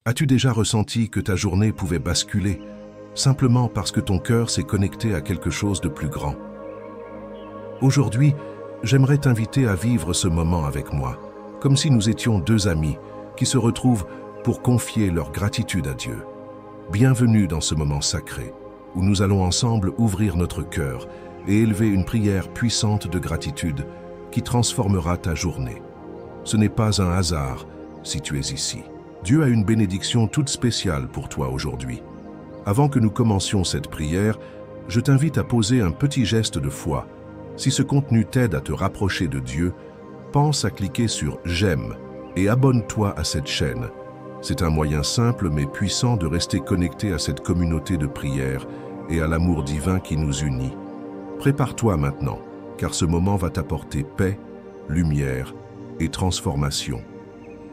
As-tu déjà ressenti que ta journée pouvait basculer, simplement parce que ton cœur s'est connecté à quelque chose de plus grand? Aujourd'hui, j'aimerais t'inviter à vivre ce moment avec moi, comme si nous étions deux amis qui se retrouvent pour confier leur gratitude à Dieu. Bienvenue dans ce moment sacré, où nous allons ensemble ouvrir notre cœur et élever une prière puissante de gratitude qui transformera ta journée. Ce n'est pas un hasard si tu es ici. Dieu a une bénédiction toute spéciale pour toi aujourd'hui. Avant que nous commencions cette prière, je t'invite à poser un petit geste de foi. Si ce contenu t'aide à te rapprocher de Dieu, pense à cliquer sur « J'aime » et abonne-toi à cette chaîne. C'est un moyen simple mais puissant de rester connecté à cette communauté de prière et à l'amour divin qui nous unit. Prépare-toi maintenant, car ce moment va t'apporter paix, lumière et transformation.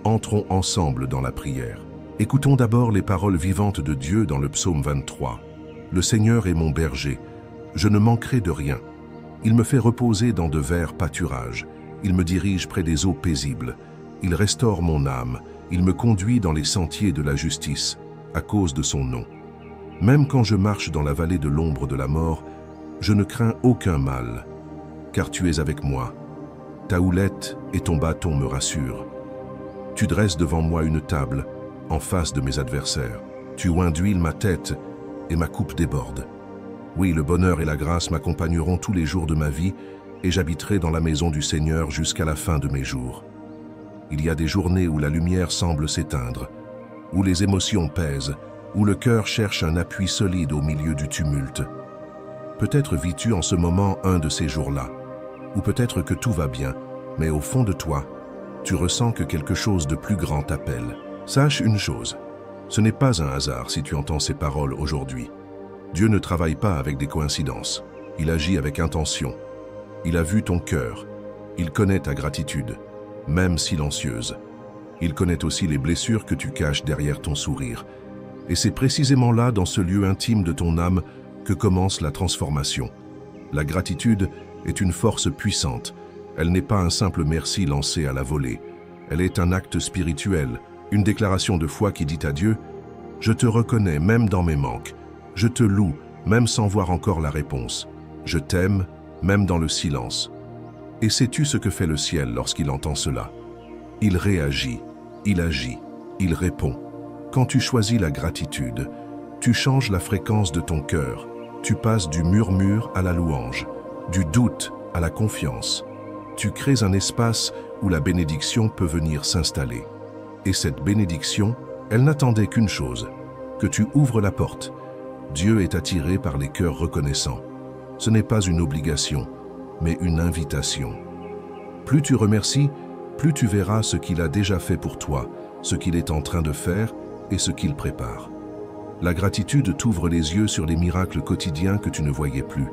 Entrons ensemble dans la prière. Écoutons d'abord les paroles vivantes de Dieu dans le psaume 23. « Le Seigneur est mon berger, je ne manquerai de rien. Il me fait reposer dans de verts pâturages. Il me dirige près des eaux paisibles. Il restaure mon âme. Il me conduit dans les sentiers de la justice, à cause de son nom. Même quand je marche dans la vallée de l'ombre de la mort, je ne crains aucun mal, car tu es avec moi. Ta houlette et ton bâton me rassurent. Tu dresses devant moi une table, en face de mes adversaires. Tu oins d'huile ma tête, et ma coupe déborde. Oui, le bonheur et la grâce m'accompagneront tous les jours de ma vie, et j'habiterai dans la maison du Seigneur jusqu'à la fin de mes jours. Il y a des journées où la lumière semble s'éteindre, où les émotions pèsent, où le cœur cherche un appui solide au milieu du tumulte. Peut-être vis-tu en ce moment un de ces jours-là, ou peut-être que tout va bien, mais au fond de toi, tu ressens que quelque chose de plus grand t'appelle. Sache une chose, ce n'est pas un hasard si tu entends ces paroles aujourd'hui. Dieu ne travaille pas avec des coïncidences, il agit avec intention. Il a vu ton cœur, il connaît ta gratitude, même silencieuse. Il connaît aussi les blessures que tu caches derrière ton sourire. Et c'est précisément là, dans ce lieu intime de ton âme, que commence la transformation. La gratitude est une force puissante. Elle n'est pas un simple merci lancé à la volée. Elle est un acte spirituel, une déclaration de foi qui dit à Dieu « Je te reconnais même dans mes manques. Je te loue même sans voir encore la réponse. Je t'aime même dans le silence. » Et sais-tu ce que fait le ciel lorsqu'il entend cela? Il réagit, il agit, il répond. Quand tu choisis la gratitude, tu changes la fréquence de ton cœur. Tu passes du murmure à la louange, du doute à la confiance. Tu crées un espace où la bénédiction peut venir s'installer. Et cette bénédiction, elle n'attendait qu'une chose, que tu ouvres la porte. Dieu est attiré par les cœurs reconnaissants. Ce n'est pas une obligation, mais une invitation. Plus tu remercies, plus tu verras ce qu'il a déjà fait pour toi, ce qu'il est en train de faire et ce qu'il prépare. La gratitude t'ouvre les yeux sur les miracles quotidiens que tu ne voyais plus.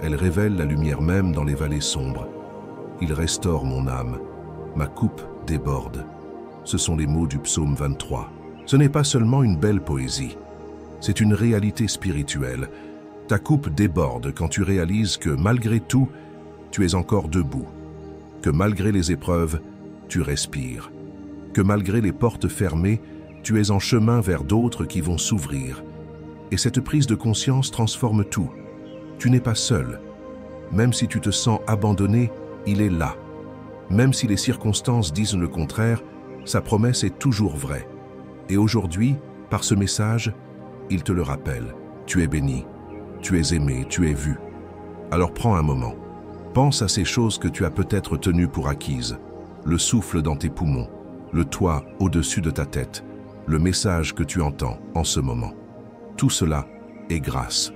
Elle révèle la lumière même dans les vallées sombres. Il restaure mon âme, ma coupe déborde. Ce sont les mots du psaume 23. Ce n'est pas seulement une belle poésie, c'est une réalité spirituelle. Ta coupe déborde quand tu réalises que malgré tout, tu es encore debout. Que malgré les épreuves, tu respires. Que malgré les portes fermées, tu es en chemin vers d'autres qui vont s'ouvrir. Et cette prise de conscience transforme tout. Tu n'es pas seul. Même si tu te sens abandonné, il est là. Même si les circonstances disent le contraire, sa promesse est toujours vraie. Et aujourd'hui, par ce message, il te le rappelle. Tu es béni, tu es aimé, tu es vu. Alors prends un moment. Pense à ces choses que tu as peut-être tenues pour acquises. Le souffle dans tes poumons, le toit au-dessus de ta tête, le message que tu entends en ce moment. Tout cela est grâce.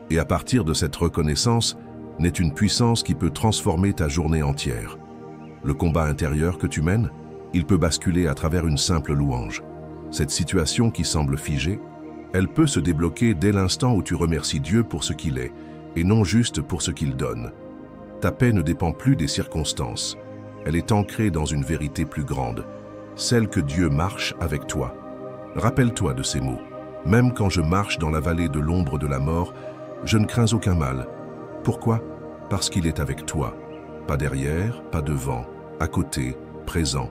Et à partir de cette reconnaissance, naît une puissance qui peut transformer ta journée entière. Le combat intérieur que tu mènes, il peut basculer à travers une simple louange. Cette situation qui semble figée, elle peut se débloquer dès l'instant où tu remercies Dieu pour ce qu'il est, et non juste pour ce qu'il donne. Ta paix ne dépend plus des circonstances. Elle est ancrée dans une vérité plus grande, celle que Dieu marche avec toi. Rappelle-toi de ces mots. Même quand je marche dans la vallée de l'ombre de la mort, je ne crains aucun mal. Pourquoi? Parce qu'il est avec toi. Pas derrière, pas devant, à côté, présent.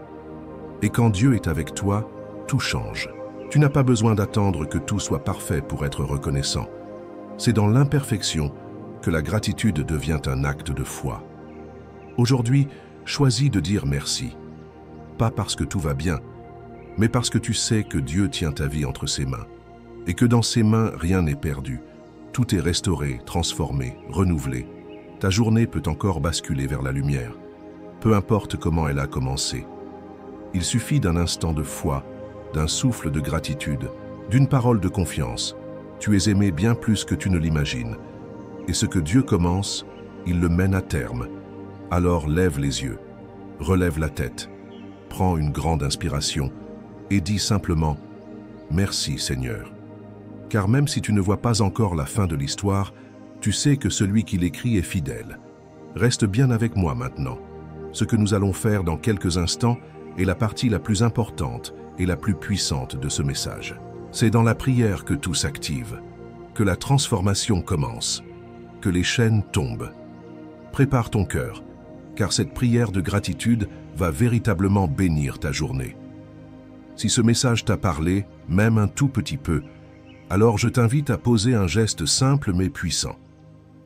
Et quand Dieu est avec toi, tout change. Tu n'as pas besoin d'attendre que tout soit parfait pour être reconnaissant. C'est dans l'imperfection que la gratitude devient un acte de foi. Aujourd'hui, choisis de dire merci. Pas parce que tout va bien, mais parce que tu sais que Dieu tient ta vie entre ses mains. Et que dans ses mains, rien n'est perdu. Tout est restauré, transformé, renouvelé. Ta journée peut encore basculer vers la lumière. Peu importe comment elle a commencé. Il suffit d'un instant de foi, d'un souffle de gratitude, d'une parole de confiance. Tu es aimé bien plus que tu ne l'imagines. Et ce que Dieu commence, il le mène à terme. Alors lève les yeux, relève la tête, prends une grande inspiration et dis simplement « Merci Seigneur ». Car même si tu ne vois pas encore la fin de l'histoire, tu sais que celui qui l'écrit est fidèle. Reste bien avec moi maintenant. Ce que nous allons faire dans quelques instants est la partie la plus importante et la plus puissante de ce message. C'est dans la prière que tout s'active, que la transformation commence, que les chaînes tombent. Prépare ton cœur, car cette prière de gratitude va véritablement bénir ta journée. Si ce message t'a parlé, même un tout petit peu, alors je t'invite à poser un geste simple mais puissant.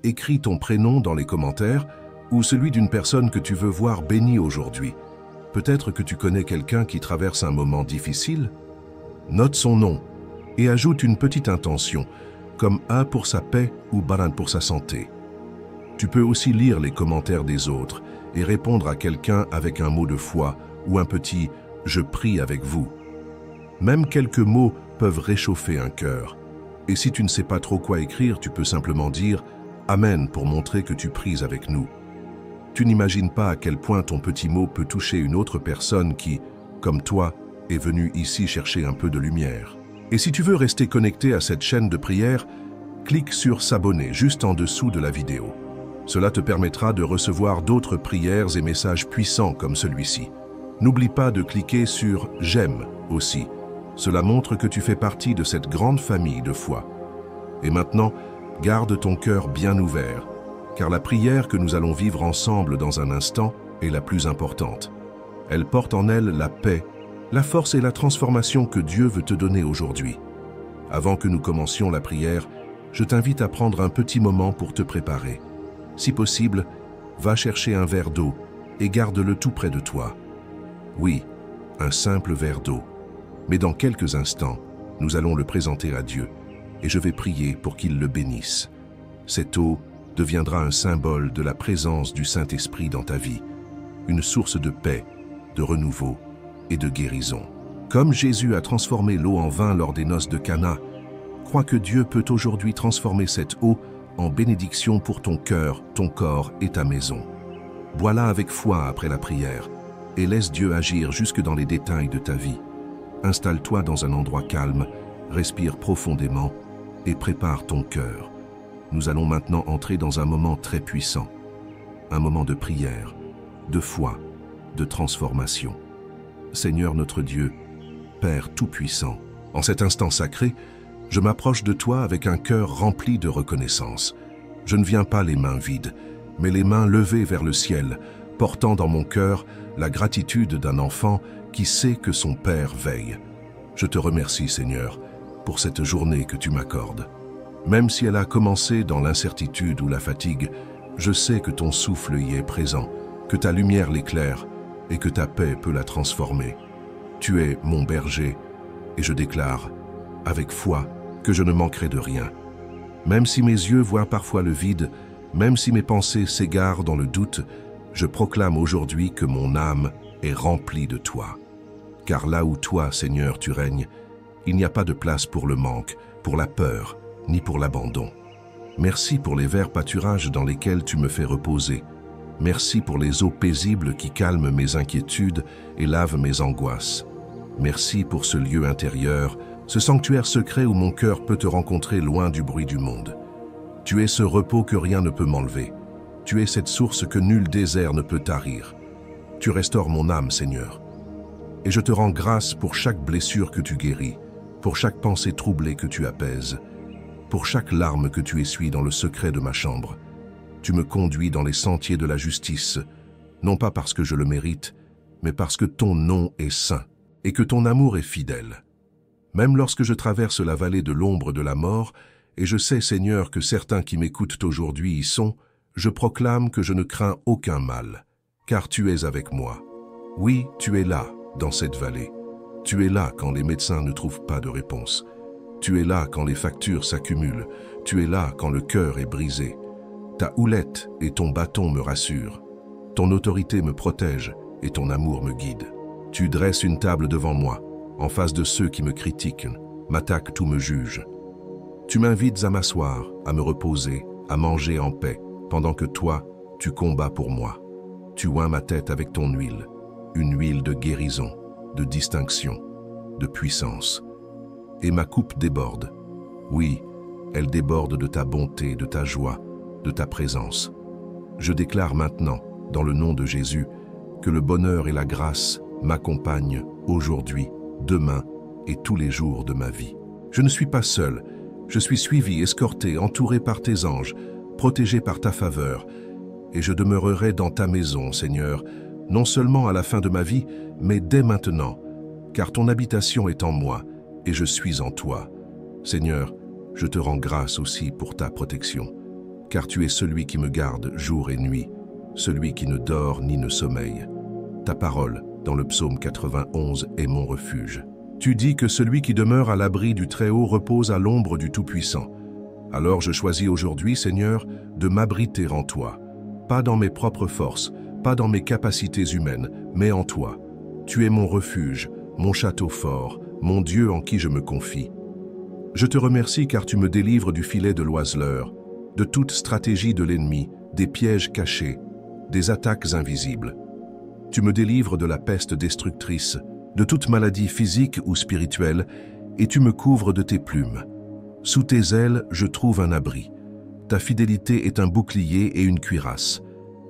Écris ton prénom dans les commentaires ou celui d'une personne que tu veux voir bénie aujourd'hui. Peut-être que tu connais quelqu'un qui traverse un moment difficile. Note son nom et ajoute une petite intention, comme A pour sa paix ou Baran pour sa santé. Tu peux aussi lire les commentaires des autres et répondre à quelqu'un avec un mot de foi ou un petit « je prie avec vous ». Même quelques mots peuvent réchauffer un cœur. Et si tu ne sais pas trop quoi écrire, tu peux simplement dire « Amen » pour montrer que tu pries avec nous. Tu n'imagines pas à quel point ton petit mot peut toucher une autre personne qui, comme toi, est venue ici chercher un peu de lumière. Et si tu veux rester connecté à cette chaîne de prière, clique sur « S'abonner » juste en dessous de la vidéo. Cela te permettra de recevoir d'autres prières et messages puissants comme celui-ci. N'oublie pas de cliquer sur « J'aime » aussi. Cela montre que tu fais partie de cette grande famille de foi. Et maintenant, garde ton cœur bien ouvert, car la prière que nous allons vivre ensemble dans un instant est la plus importante. Elle porte en elle la paix, la force et la transformation que Dieu veut te donner aujourd'hui. Avant que nous commencions la prière, je t'invite à prendre un petit moment pour te préparer. Si possible, va chercher un verre d'eau et garde-le tout près de toi. Oui, un simple verre d'eau. Mais dans quelques instants, nous allons le présenter à Dieu et je vais prier pour qu'il le bénisse. Cette eau deviendra un symbole de la présence du Saint-Esprit dans ta vie, une source de paix, de renouveau et de guérison. Comme Jésus a transformé l'eau en vin lors des noces de Cana, crois que Dieu peut aujourd'hui transformer cette eau en bénédiction pour ton cœur, ton corps et ta maison. Bois-la avec foi après la prière et laisse Dieu agir jusque dans les détails de ta vie. Installe-toi dans un endroit calme, respire profondément et prépare ton cœur. Nous allons maintenant entrer dans un moment très puissant, un moment de prière, de foi, de transformation. Seigneur notre Dieu, Père Tout-Puissant, en cet instant sacré, je m'approche de toi avec un cœur rempli de reconnaissance. Je ne viens pas les mains vides, mais les mains levées vers le ciel, portant dans mon cœur la gratitude d'un enfant qui sait que son Père veille. Je te remercie, Seigneur, pour cette journée que tu m'accordes. Même si elle a commencé dans l'incertitude ou la fatigue, je sais que ton souffle y est présent, que ta lumière l'éclaire et que ta paix peut la transformer. Tu es mon berger et je déclare, avec foi, que je ne manquerai de rien. Même si mes yeux voient parfois le vide, même si mes pensées s'égarent dans le doute, je proclame aujourd'hui que mon âme est remplie de toi. Car là où toi, Seigneur, tu règnes, il n'y a pas de place pour le manque, pour la peur, ni pour l'abandon. Merci pour les verts pâturages dans lesquels tu me fais reposer. Merci pour les eaux paisibles qui calment mes inquiétudes et lavent mes angoisses. Merci pour ce lieu intérieur, ce sanctuaire secret où mon cœur peut te rencontrer loin du bruit du monde. Tu es ce repos que rien ne peut m'enlever. Tu es cette source que nul désert ne peut tarir. Tu restaures mon âme, Seigneur. Et je te rends grâce pour chaque blessure que tu guéris, pour chaque pensée troublée que tu apaises, pour chaque larme que tu essuies dans le secret de ma chambre. Tu me conduis dans les sentiers de la justice, non pas parce que je le mérite, mais parce que ton nom est saint et que ton amour est fidèle. Même lorsque je traverse la vallée de l'ombre de la mort, et je sais, Seigneur, que certains qui m'écoutent aujourd'hui y sont, je proclame que je ne crains aucun mal, car tu es avec moi. Oui, tu es là, dans cette vallée. Tu es là quand les médecins ne trouvent pas de réponse. Tu es là quand les factures s'accumulent. Tu es là quand le cœur est brisé. Ta houlette et ton bâton me rassurent. Ton autorité me protège et ton amour me guide. Tu dresses une table devant moi, en face de ceux qui me critiquent, m'attaquent ou me jugent. Tu m'invites à m'asseoir, à me reposer, à manger en paix, pendant que toi, tu combats pour moi. Tu oins ma tête avec ton huile, une huile de guérison, de distinction, de puissance. Et ma coupe déborde. Oui, elle déborde de ta bonté, de ta joie, de ta présence. Je déclare maintenant, dans le nom de Jésus, que le bonheur et la grâce m'accompagnent aujourd'hui, demain et tous les jours de ma vie. Je ne suis pas seul, je suis suivi, escorté, entouré par tes anges, protégé par ta faveur, et je demeurerai dans ta maison, Seigneur, non seulement à la fin de ma vie, mais dès maintenant, car ton habitation est en moi, et je suis en toi. Seigneur, je te rends grâce aussi pour ta protection, car tu es celui qui me garde jour et nuit, celui qui ne dort ni ne sommeille. Ta parole, dans le psaume 91, est mon refuge. Tu dis que celui qui demeure à l'abri du Très-Haut repose à l'ombre du Tout-Puissant. Alors je choisis aujourd'hui, Seigneur, de m'abriter en toi, pas dans mes propres forces, pas dans mes capacités humaines, mais en toi. Tu es mon refuge, mon château fort, mon Dieu en qui je me confie. Je te remercie car tu me délivres du filet de l'oiseleur, de toute stratégie de l'ennemi, des pièges cachés, des attaques invisibles. Tu me délivres de la peste destructrice, de toute maladie physique ou spirituelle, et tu me couvres de tes plumes. Sous tes ailes, je trouve un abri. Ta fidélité est un bouclier et une cuirasse.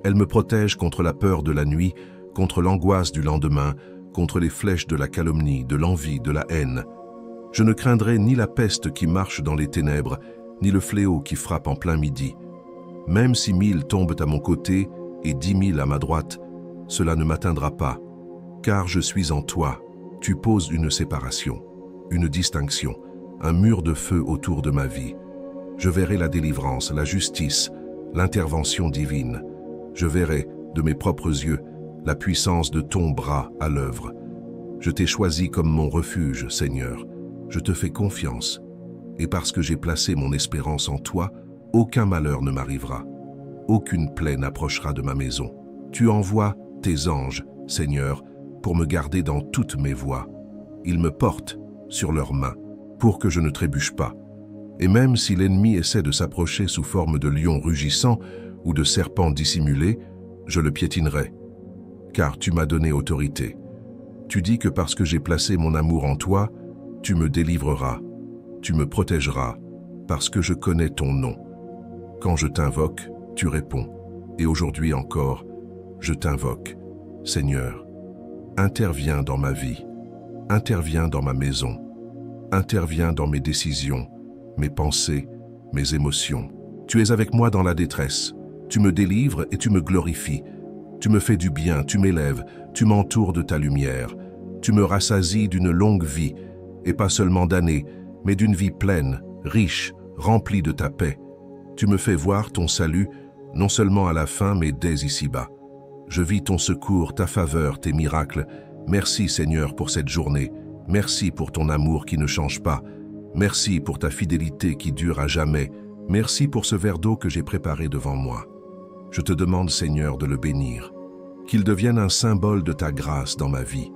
Elle me protège contre la peur de la nuit, contre l'angoisse du lendemain, contre les flèches de la calomnie, de l'envie, de la haine. Je ne craindrai ni la peste qui marche dans les ténèbres, ni le fléau qui frappe en plein midi. Même si 1000 tombent à mon côté et 10 000 à ma droite, cela ne m'atteindra pas, car je suis en toi. Tu poses une séparation, une distinction, un mur de feu autour de ma vie. Je verrai la délivrance, la justice, l'intervention divine. Je verrai, de mes propres yeux, la puissance de ton bras à l'œuvre. Je t'ai choisi comme mon refuge, Seigneur. Je te fais confiance. Et parce que j'ai placé mon espérance en toi, aucun malheur ne m'arrivera. Aucune plaie n'approchera de ma maison. Tu envoies tes anges, Seigneur, pour me garder dans toutes mes voies. Ils me portent sur leurs mains, pour que je ne trébuche pas. Et même si l'ennemi essaie de s'approcher sous forme de lion rugissant ou de serpent dissimulé, je le piétinerai, car tu m'as donné autorité. Tu dis que parce que j'ai placé mon amour en toi, tu me délivreras, tu me protégeras, parce que je connais ton nom. Quand je t'invoque, tu réponds. Et aujourd'hui encore, je t'invoque. Seigneur, interviens dans ma vie, interviens dans ma maison, interviens dans mes décisions, mes pensées, mes émotions. Tu es avec moi dans la détresse. Tu me délivres et tu me glorifies. Tu me fais du bien, tu m'élèves, tu m'entoures de ta lumière. Tu me rassasies d'une longue vie, et pas seulement d'années, mais d'une vie pleine, riche, remplie de ta paix. Tu me fais voir ton salut, non seulement à la fin, mais dès ici-bas. Je vis ton secours, ta faveur, tes miracles. Merci Seigneur pour cette journée. Merci pour ton amour qui ne change pas. Merci pour ta fidélité qui dure à jamais. Merci pour ce verre d'eau que j'ai préparé devant moi. Je te demande, Seigneur, de le bénir, qu'il devienne un symbole de ta grâce dans ma vie.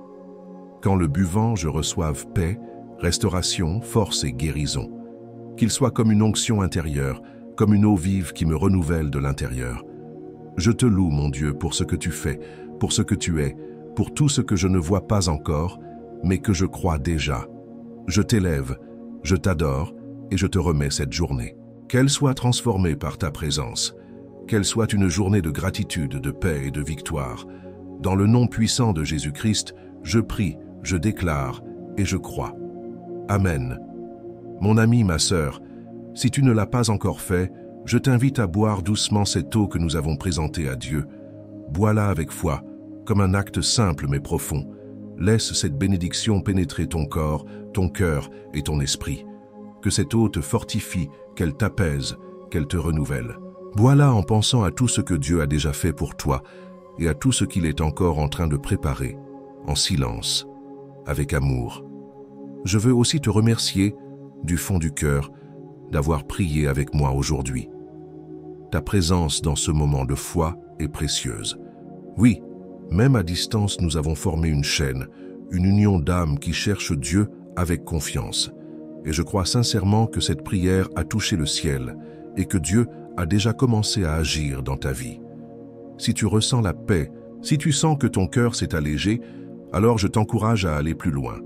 Qu'en le buvant, je reçoive paix, restauration, force et guérison. Qu'il soit comme une onction intérieure, comme une eau vive qui me renouvelle de l'intérieur. Je te loue, mon Dieu, pour ce que tu fais, pour ce que tu es, pour tout ce que je ne vois pas encore, mais que je crois déjà. Je t'élève, je t'adore et je te remets cette journée. Qu'elle soit transformée par ta présence, qu'elle soit une journée de gratitude, de paix et de victoire. Dans le nom puissant de Jésus-Christ, je prie, je déclare et je crois. Amen. Mon ami, ma sœur, si tu ne l'as pas encore fait, je t'invite à boire doucement cette eau que nous avons présentée à Dieu. Bois-la avec foi, comme un acte simple mais profond. Laisse cette bénédiction pénétrer ton corps, ton cœur et ton esprit. Que cette eau te fortifie, qu'elle t'apaise, qu'elle te renouvelle. Bois-la en pensant à tout ce que Dieu a déjà fait pour toi et à tout ce qu'il est encore en train de préparer, en silence, avec amour. Je veux aussi te remercier, du fond du cœur, d'avoir prié avec moi aujourd'hui. Ta présence dans ce moment de foi est précieuse. Oui, même à distance, nous avons formé une chaîne, une union d'âmes qui cherche Dieu avec confiance. Et je crois sincèrement que cette prière a touché le ciel et que Dieu a déjà commencé à agir dans ta vie. Si tu ressens la paix, si tu sens que ton cœur s'est allégé, alors je t'encourage à aller plus loin.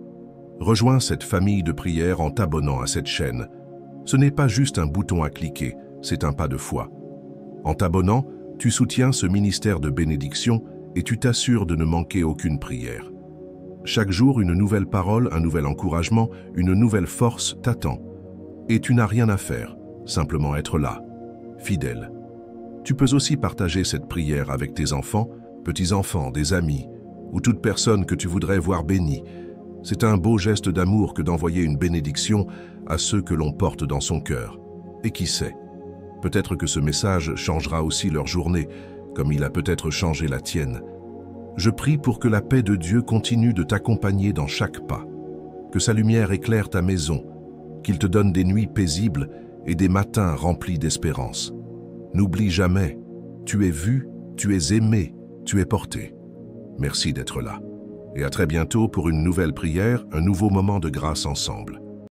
Rejoins cette famille de prière en t'abonnant à cette chaîne. Ce n'est pas juste un bouton à cliquer, c'est un pas de foi. En t'abonnant, tu soutiens ce ministère de bénédiction et tu t'assures de ne manquer aucune prière. Chaque jour, une nouvelle parole, un nouvel encouragement, une nouvelle force t'attend. Et tu n'as rien à faire, simplement être là, fidèle. Tu peux aussi partager cette prière avec tes enfants, petits-enfants, des amis, ou toute personne que tu voudrais voir bénie. C'est un beau geste d'amour que d'envoyer une bénédiction à ceux que l'on porte dans son cœur. Et qui sait, peut-être que ce message changera aussi leur journée, comme il a peut-être changé la tienne. Je prie pour que la paix de Dieu continue de t'accompagner dans chaque pas, que sa lumière éclaire ta maison, qu'il te donne des nuits paisibles et des matins remplis d'espérance. N'oublie jamais, tu es vu, tu es aimé, tu es porté. Merci d'être là. Et à très bientôt pour une nouvelle prière, un nouveau moment de grâce ensemble.